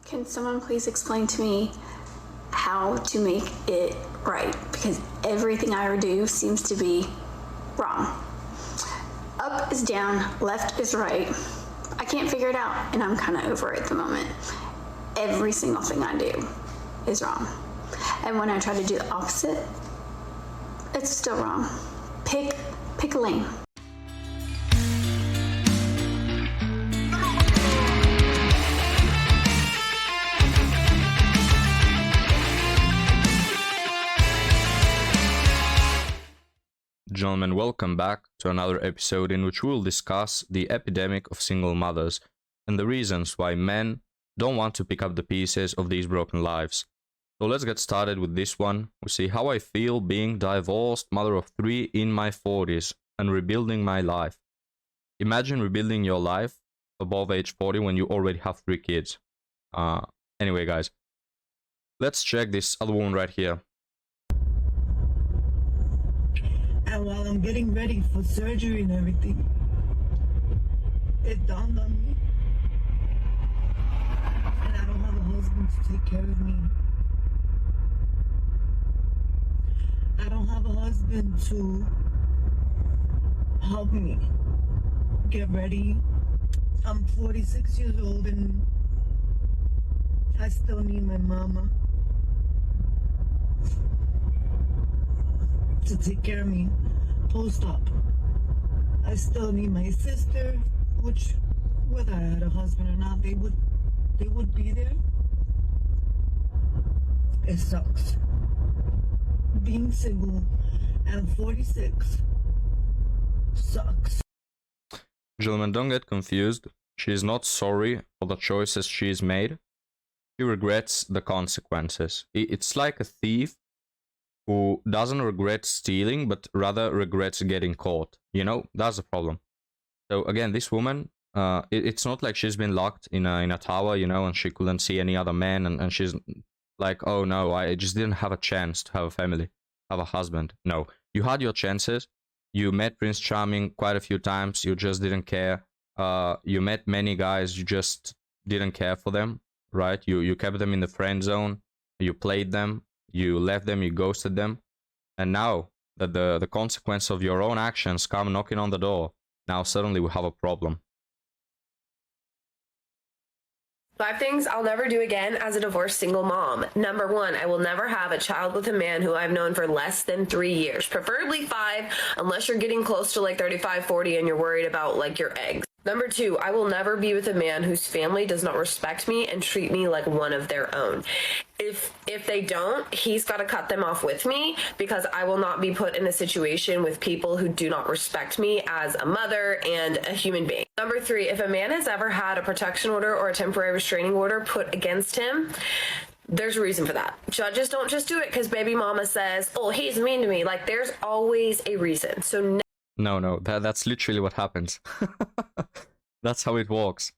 Can someone please explain to me how to make it right? Because everything I do seems to be wrong. Up is down, left is right. I can't figure it out, and I'm kind of over it at the moment. Every single thing I do is wrong. And when I try to do the opposite, it's still wrong. Pick a lane. Gentlemen, welcome back to another episode in which we'll discuss the epidemic of single mothers and the reasons why men don't want to pick up the pieces of these broken lives. So let's get started with this one. We see how I feel being divorced mother of 3 in my 40s and rebuilding my life. Imagine rebuilding your life above age 40 when you already have 3 kids. Anyway, guys, let's check this other one right here. And while I'm getting ready for surgery and everything, it dawned on me. And I don't have a husband to take care of me. I don't have a husband to help me get ready. I'm 46 years old and I still need my mama to take care of me post-op. I still need my sister, which whether I had a husband or not, they would be there. It sucks. Being single at 46 sucks. Gentlemen, don't get confused. She is not sorry for the choices she's made. She regrets the consequences. It's like a thief who doesn't regret stealing, but rather regrets getting caught. You know, that's the problem. So again, this woman, it's not like she's been locked in a tower, you know, and she couldn't see any other man, and she's like, oh no, I just didn't have a chance to have a family, have a husband. No, you had your chances. You met Prince Charming quite a few times. You just didn't care. You met many guys. You just didn't care for them, right? You kept them in the friend zone. You played them. You left them, you ghosted them, and now that the consequence of your own actions come knocking on the door, now suddenly we have a problem. 5 things I'll never do again as a divorced single mom. Number 1, I will never have a child with a man who I've known for less than 3 years, preferably 5, unless you're getting close to like 35, 40 and you're worried about like your eggs. Number 2, I will never be with a man whose family does not respect me and treat me like one of their own. If they don't, he's got to cut them off with me, because I will not be put in a situation with people who do not respect me as a mother and a human being. Number 3, if a man has ever had a protection order or a temporary restraining order put against him, there's a reason for that. Judges don't just do it because baby mama says, oh, he's mean to me. Like, there's always a reason. So No, that's literally what happens. That's how it works.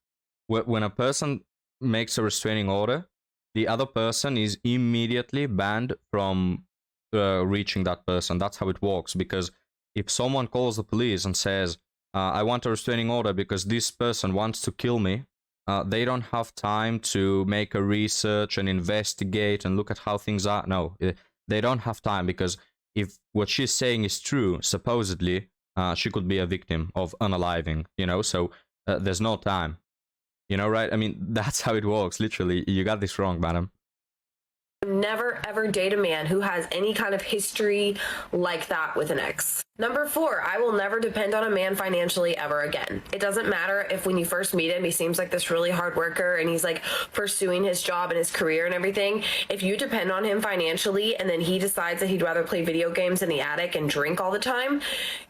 When a person makes a restraining order, the other person is immediately banned from reaching that person. That's how it works. Because if someone calls the police and says, I want a restraining order because this person wants to kill me, they don't have time to make a research and investigate and look at how things are. No, they don't have time, because if what she's saying is true, supposedly, she could be a victim of unaliving, you know, so there's no time, you know, right? I mean, that's how it works, literally. You got this wrong, madam. Never ever date a man who has any kind of history like that with an ex. Number 4, I will never depend on a man financially ever again. It doesn't matter if when you first meet him, he seems like this really hard worker and he's like pursuing his job and his career and everything. If you depend on him financially and then he decides that he'd rather play video games in the attic and drink all the time,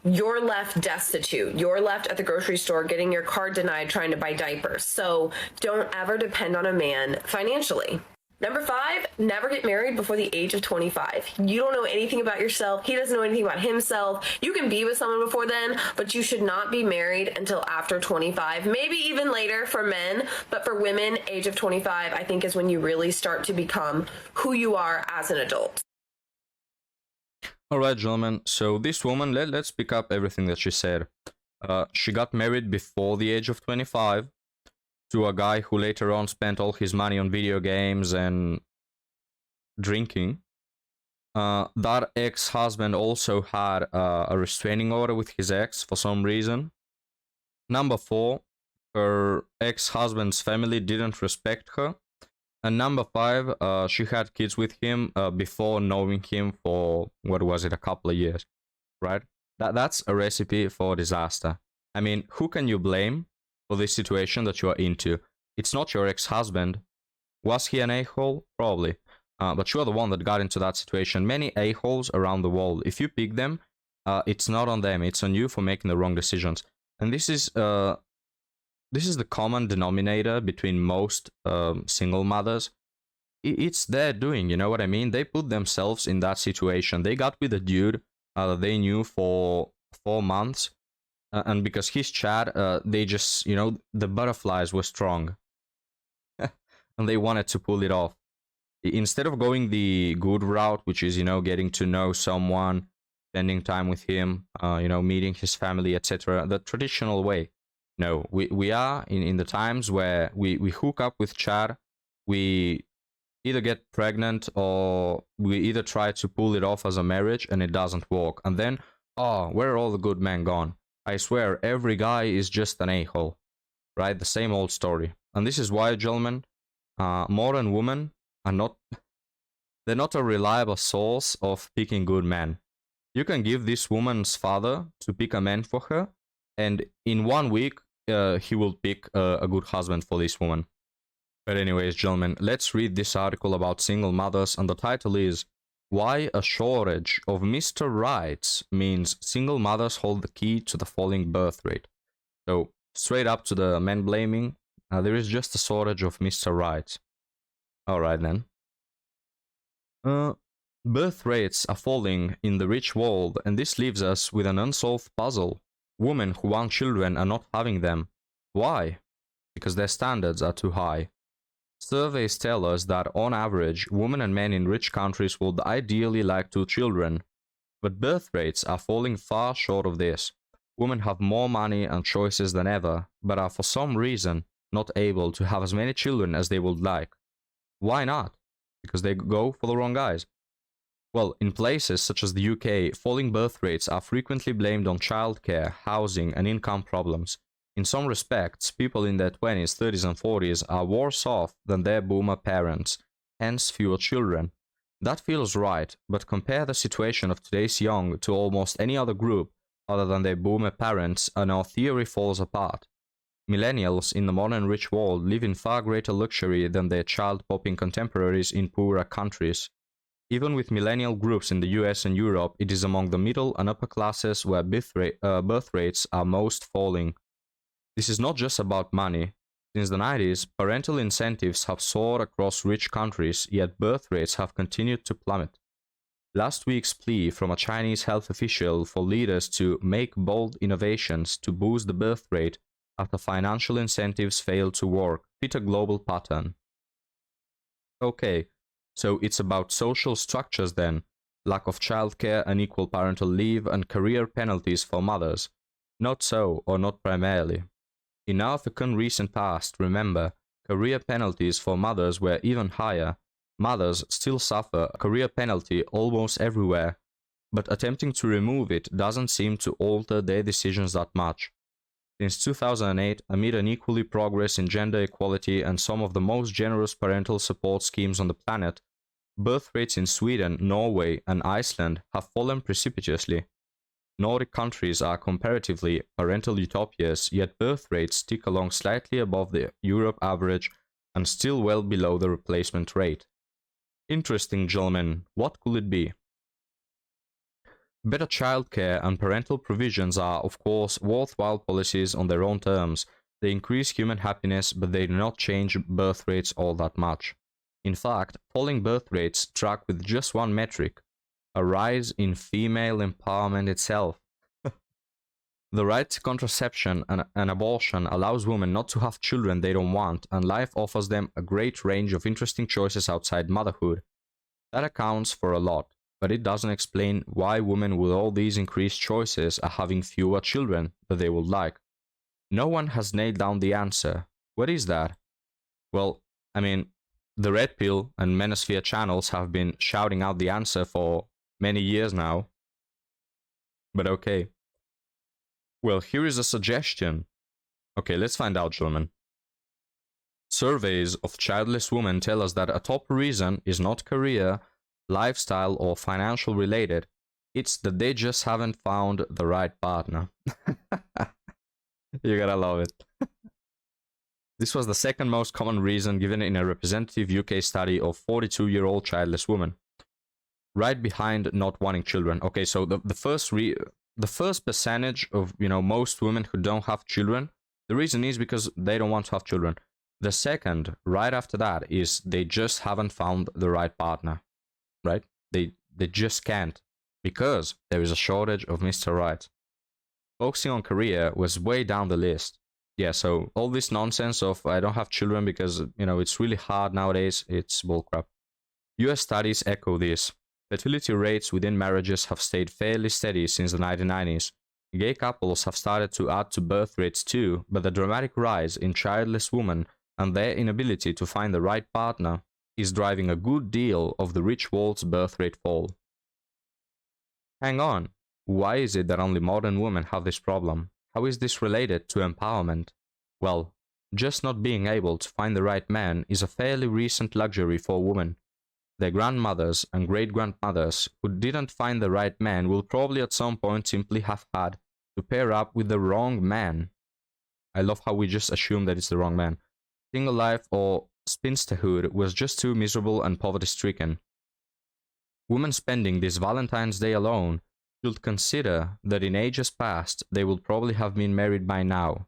you're left destitute. You're left at the grocery store getting your card denied trying to buy diapers. So don't ever depend on a man financially. Number 5, never get married before the age of 25. You don't know anything about yourself. He doesn't know anything about himself. You can be with someone before then, but you should not be married until after 25. Maybe even later for men, but for women, age of 25, I think is when you really start to become who you are as an adult. Alright, gentlemen, so this woman, let's pick up everything that she said. She got married before the age of 25. to a guy who later on spent all his money on video games and drinking. That ex-husband also had a restraining order with his ex for some reason. Number 4, her ex-husband's family didn't respect her. And number 5, she had kids with him before knowing him for, what was it, a couple of years, right? That's a recipe for disaster. I mean, who can you blame for this situation that you are into? It's not your ex-husband. Was he an a-hole? Probably. But you're the one that got into that situation. Many a-holes around the world. If you pick them, it's not on them. It's on you for making the wrong decisions. And this is the common denominator between most single mothers. It's their doing, you know what I mean? They put themselves in that situation. They got with a dude that they knew for 4 months. And because he's Chad, they just, you know, the butterflies were strong. And they wanted to pull it off. Instead of going the good route, which is, you know, getting to know someone, spending time with him, you know, meeting his family, etc., the traditional way. No, we are in the times where we hook up with Chad, we either get pregnant or we either try to pull it off as a marriage and it doesn't work. And then, oh, where are all the good men gone? I swear, every guy is just an a-hole, right? The same old story. And this is why, gentlemen, modern women are not, they're not a reliable source of picking good men. You can give this woman's father to pick a man for her, and in 1 week, he will pick a good husband for this woman. But anyways, gentlemen, let's read this article about single mothers, and the title is Why a Shortage of Mr. Rights Means Single Mothers Hold the Key to the Falling Birth Rate. So, straight up to the men blaming, there is just a shortage of Mr. Rights. Alright then. Birth rates are falling in the rich world, and this leaves us with an unsolved puzzle. Women who want children are not having them. Why? Because their standards are too high. Surveys tell us that, on average, women and men in rich countries would ideally like 2 children. But birth rates are falling far short of this. Women have more money and choices than ever, but are for some reason not able to have as many children as they would like. Why not? Because they go for the wrong guys. Well, in places such as the UK, falling birth rates are frequently blamed on childcare, housing, and income problems. In some respects, people in their 20s, 30s, and 40s are worse off than their boomer parents, hence fewer children. That feels right, but compare the situation of today's young to almost any other group other than their boomer parents, and our theory falls apart. Millennials in the modern rich world live in far greater luxury than their child-popping contemporaries in poorer countries. Even with millennial groups in the US and Europe, it is among the middle and upper classes where birth rates are most falling. This is not just about money. Since the 90s, parental incentives have soared across rich countries, yet birth rates have continued to plummet. Last week's plea from a Chinese health official for leaders to make bold innovations to boost the birth rate after financial incentives failed to work fit a global pattern. Okay, so it's about social structures then, lack of childcare, unequal parental leave, and career penalties for mothers. Not so, or not primarily. In our fecund recent past, remember, career penalties for mothers were even higher. Mothers still suffer a career penalty almost everywhere, but attempting to remove it doesn't seem to alter their decisions that much. Since 2008, amid unequally progress in gender equality and some of the most generous parental support schemes on the planet, birth rates in Sweden, Norway, and Iceland have fallen precipitously. Nordic countries are comparatively parental utopias, yet birth rates tick along slightly above the Europe average and still well below the replacement rate. Interesting, gentlemen, what could it be? Better childcare and parental provisions are, of course, worthwhile policies on their own terms. They increase human happiness, but they do not change birth rates all that much. In fact, falling birth rates track with just one metric: a rise in female empowerment itself. The right to contraception and abortion allows women not to have children they don't want, and life offers them a great range of interesting choices outside motherhood. That accounts for a lot, but it doesn't explain why women with all these increased choices are having fewer children than they would like. No one has nailed down the answer, What is that? Well, I mean, the Red Pill and Manosphere channels have been shouting out the answer for many years now. But okay. Well, here is a suggestion. Okay, let's find out, gentlemen. Surveys of childless women tell us that a top reason is not career, lifestyle, or financial related. It's that they just haven't found the right partner. You gotta love it. This was the second most common reason given in a representative UK study of 42-year-old childless women. Right behind not wanting children. Okay, so the first percentage of, most women who don't have children, the reason is because they don't want to have children. The second, right after that, is they just haven't found the right partner, right? They just can't, because there is a shortage of Mr. Right. Focusing on career was way down the list. Yeah, so all this nonsense of I don't have children because, it's really hard nowadays, it's bullcrap. US studies echo this. Fertility rates within marriages have stayed fairly steady since the 1990s. Gay couples have started to add to birth rates too, but the dramatic rise in childless women and their inability to find the right partner is driving a good deal of the rich world's birth rate fall. Hang on, why is it that only modern women have this problem? How is this related to empowerment? Well, just not being able to find the right man is a fairly recent luxury for women. Their grandmothers and great-grandmothers who didn't find the right man will probably at some point simply have had to pair up with the wrong man. I love how we just assume that it's the wrong man. Single life or spinsterhood was just too miserable and poverty-stricken. Women spending this Valentine's Day alone should consider that in ages past they will probably have been married by now,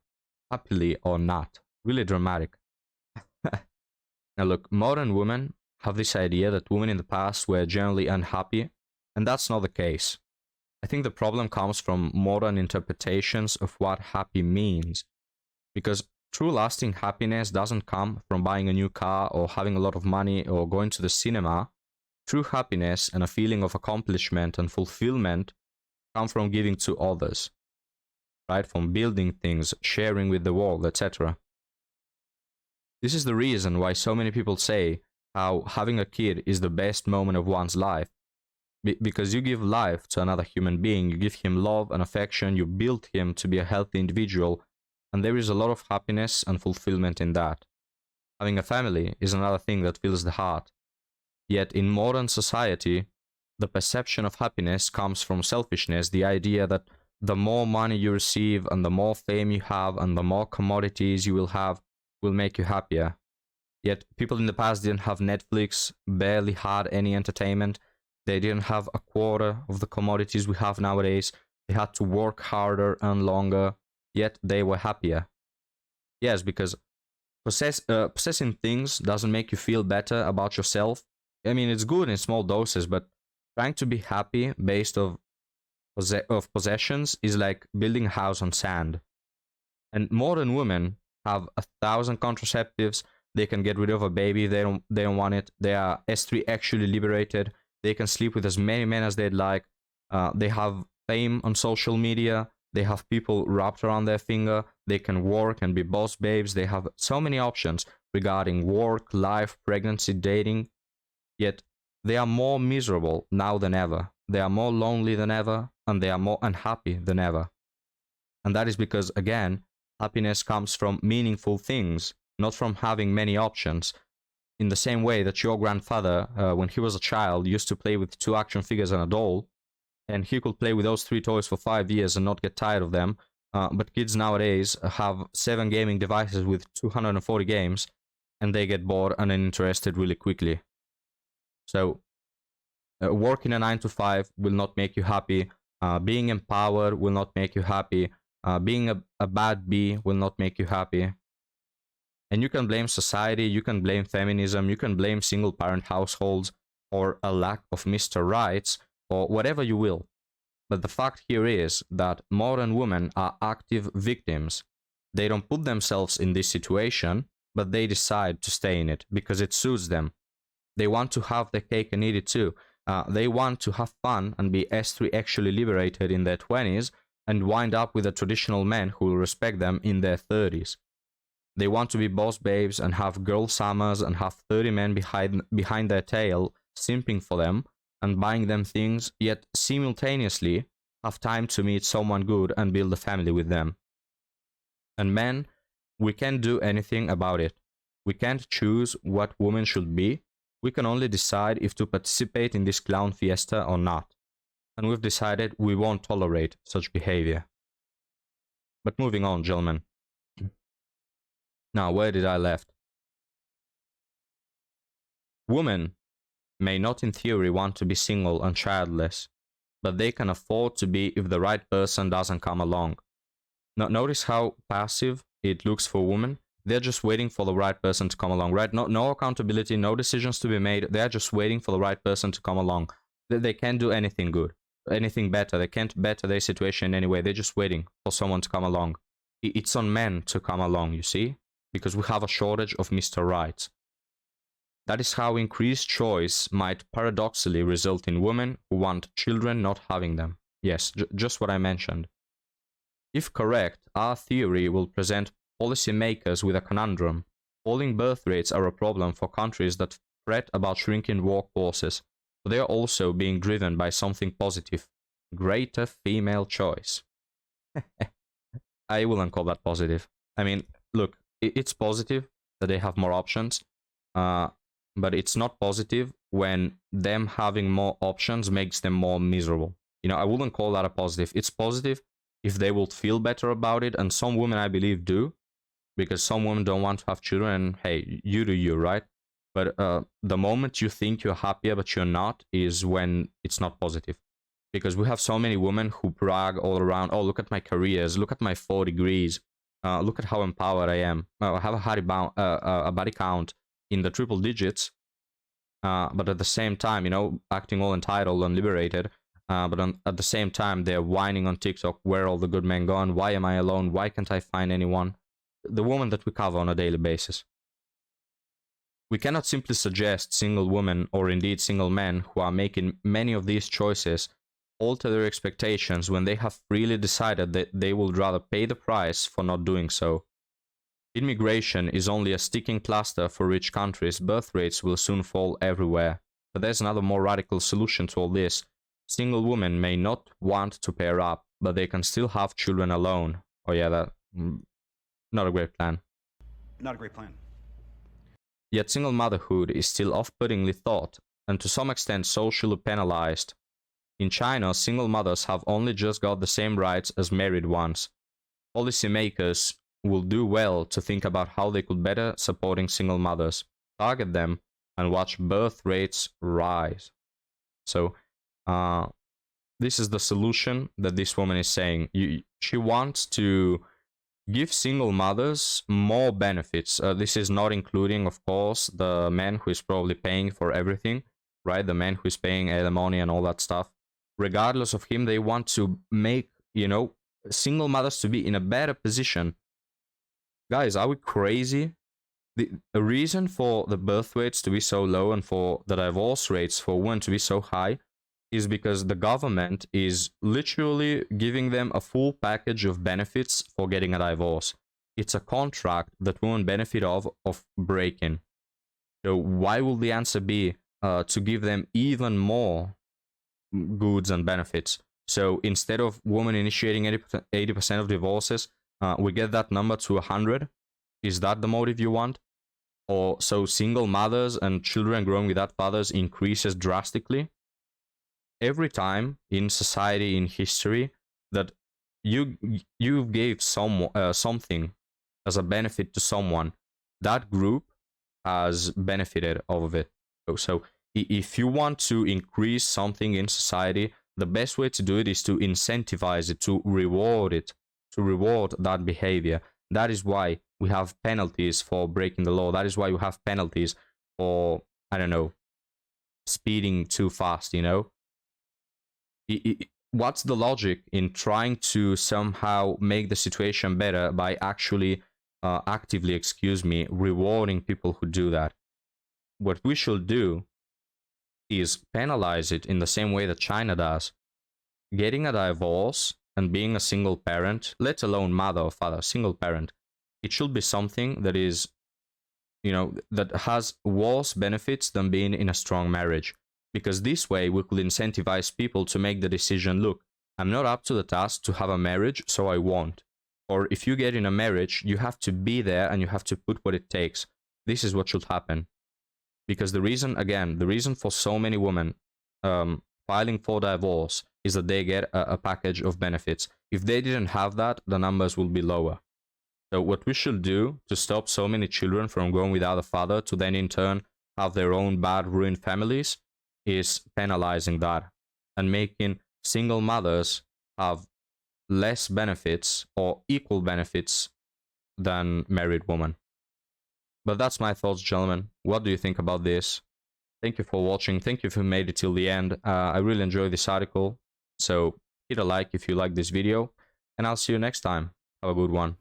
happily or not. Really dramatic. Now look, modern women have this idea that women in the past were generally unhappy, and that's not the case. I think the problem comes from modern interpretations of what happy means, because true lasting happiness doesn't come from buying a new car or having a lot of money or going to the cinema. True happiness and a feeling of accomplishment and fulfillment come from giving to others, right? From building things, sharing with the world, etc. This is the reason why so many people say how having a kid is the best moment of one's life. Because you give life to another human being, you give him love and affection, you build him to be a healthy individual, and there is a lot of happiness and fulfillment in that. Having a family is another thing that fills the heart. Yet in modern society, the perception of happiness comes from selfishness, the idea that the more money you receive and the more fame you have and the more commodities you will have will make you happier. Yet people in the past didn't have Netflix, barely had any entertainment. They didn't have a quarter of the commodities we have nowadays. They had to work harder and longer, yet they were happier. Yes, because possessing things doesn't make you feel better about yourself. I mean, it's good in small doses, but trying to be happy based of possessions is like building a house on sand. And modern women have 1,000 contraceptives. They can get rid of a baby. They don't want it. They are S3 actually liberated. They can sleep with as many men as they'd like. They have fame on social media. They have people wrapped around their finger. They can work and be boss babes. They have so many options regarding work, life, pregnancy, dating. Yet they are more miserable now than ever. They are more lonely than ever, and they are more unhappy than ever. And that is because, again, happiness comes from meaningful things, not from having many options. In the same way that your grandfather, when he was a child, used to play with 2 action figures and a doll, and he could play with those 3 toys for 5 years and not get tired of them. But kids nowadays have 7 gaming devices with 240 games, and they get bored and uninterested really quickly. So, working a 9 to 5 will not make you happy. Being empowered will not make you happy. Being a bad bee will not make you happy. And you can blame society, you can blame feminism, you can blame single-parent households, or a lack of Mr. Rights, or whatever you will. But the fact here is that modern women are active victims. They don't put themselves in this situation, but they decide to stay in it because it suits them. They want to have their cake and eat it too. They want to have fun and be S3 actually liberated in their 20s and wind up with a traditional man who will respect them in their 30s. They want to be boss babes and have girl summers and have 30 men behind their tail simping for them and buying them things, yet simultaneously have time to meet someone good and build a family with them. And men, we can't do anything about it. We can't choose what women should be. We can only decide if to participate in this clown fiesta or not. And we've decided we won't tolerate such behavior. But moving on, gentlemen. Now, where did I left? Women may not in theory want to be single and childless, but they can afford to be if the right person doesn't come along. Now, notice how passive it looks for women. They're just waiting for the right person to come along, right? No accountability, no decisions to be made. They're just waiting for the right person to come along. They can't do anything good, anything better. They can't better their situation in any way. They're just waiting for someone to come along. It's on men to come along, you see? Because we have a shortage of Mr. Right. That is how increased choice might paradoxically result in women who want children not having them. Yes, just what I mentioned. If correct, our theory will present policymakers with a conundrum. Falling birth rates are a problem for countries that fret about shrinking workforces, but they are also being driven by something positive: greater female choice. I wouldn't call that positive. I mean, look, it's positive that they have more options, but it's not positive when them having more options makes them more miserable. You know, I wouldn't call that a positive. It's positive if they will feel better about it, and some women, I believe, do, because some women don't want to have children, and hey, you do you, right? But the moment you think you're happier but you're not is when it's not positive. Because we have so many women who brag all around, oh, look at my careers, look at my 4 degrees, look at how empowered I am. I have a body count in the triple digits, but at the same time, you know, acting all entitled and liberated. But at the same time, they're whining on TikTok, where are all the good men gone? Why am I alone? Why can't I find anyone? The woman that we cover on a daily basis. We cannot simply suggest single women, or indeed single men, who are making many of these choices alter their expectations when they have freely decided that they would rather pay the price for not doing so. Immigration is only a sticking plaster for rich countries. Birth rates will soon fall everywhere. But there's another more radical solution to all this. Single women may not want to pair up, but they can still have children alone. Oh yeah, that... not a great plan. Not a great plan. Yet single motherhood is still off-puttingly thought, and to some extent socially penalized. In China, single mothers have only just got the same rights as married ones. Policymakers will do well to think about how they could better supporting single mothers, target them, and watch birth rates rise. So, this is the solution that this woman is saying. She wants to give single mothers more benefits. This is not including, of course, the man who is probably paying for everything, right? The man who is paying alimony and all that stuff. Regardless of him, they want to make, you know, single mothers to be in a better position. Guys, are we crazy? The reason for the birth rates to be so low and for the divorce rates for women to be so high is because the government is literally giving them a full package of benefits for getting a divorce. It's a contract that women benefit of breaking. So why will the answer be to give them even more goods and benefits? So instead of women initiating 80% of divorces, we get that number to 100. Is that the motive you want? Or so single mothers and children growing without fathers increases drastically? Every time in society, in history, that you gave something as a benefit to someone, that group has benefited of it. So if you want to increase something in society, the best way to do it is to incentivize it, to reward that behavior. That is why we have penalties for breaking the law. That is why we have penalties for, I don't know, speeding too fast, you know? What's the logic in trying to somehow make the situation better by actually actively, rewarding people who do that? What we should do is penalize it in the same way that China does. Getting a divorce and being a single parent, let alone mother or father, single parent, it should be something that is, you know, that has worse benefits than being in a strong marriage. Because this way we could incentivize people to make the decision, look, I'm not up to the task to have a marriage, so I won't. Or if you get in a marriage, you have to be there and you have to put what it takes. This is what should happen. Because the reason, again, the reason for so many women filing for divorce is that they get a package of benefits. If they didn't have that, the numbers will be lower. So what we should do to stop so many children from going without a father to then in turn have their own bad, ruined families is penalizing that and making single mothers have less benefits or equal benefits than married women. But that's my thoughts, gentlemen. What do you think about this? Thank you for watching. Thank you if you made it till the end. I really enjoyed this article. So hit a like if you like this video. And I'll see you next time. Have a good one.